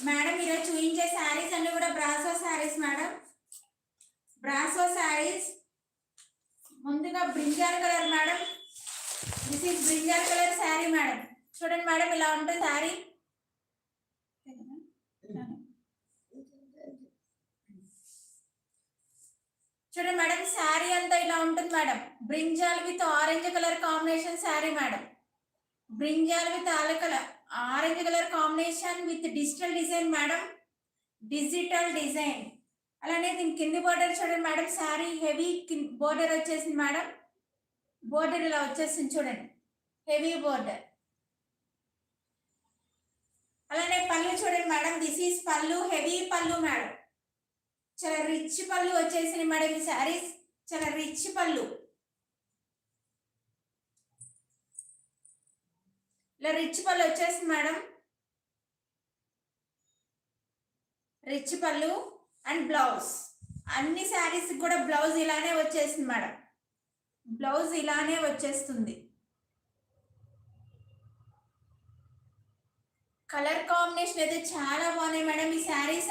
Madam ఈరోజు చూపించే శారీస్ అన్ని కూడా brasso saris madam. Brasso saris. ముందుగా brinjal colour madam. This is brinjal colour sari madam. చూడండి మేడం ఇలా ఉంటుంది శారీ. చూడండి మేడం శారీ అంతా ఇలా ఉంటుంది madam. Brinjal with orange colour combination sari madam. Brinjal with orange colour combination with digital design madam. Digital design. అలానే దీని కింది బోర్డర్ చూడండి మేడం. శారీ హెవీ బోర్డర్ వచ్చేసింది మేడం. బోర్డర్ ఇలా వచ్చేసింది చూడండి, హెవీ బోర్డర్. అలానే పళ్ళు చూడండి మేడం. దిస్ ఈస్ పళ్ళు, హెవీ పళ్ళు మేడం. చాలా రిచ్ పళ్ళు వచ్చేసింది మేడం. ఈ శారీస్ చాలా రిచ్ పళ్ళు. ఇలా రిచ్ పళ్ళు వచ్చేసింది మేడం. రిచ్ పళ్ళు అండ్ బ్లౌజ్. అన్ని శారీస్ కూడా బ్లౌజ్ ఇలానే వచ్చేసింది మేడం. బ్లౌజ్ ఇలానే వచ్చేస్తుంది. కలర్ కాంబినేషన్ అయితే చాలా బాగున్నాయి మేడం ఈ శారీస్.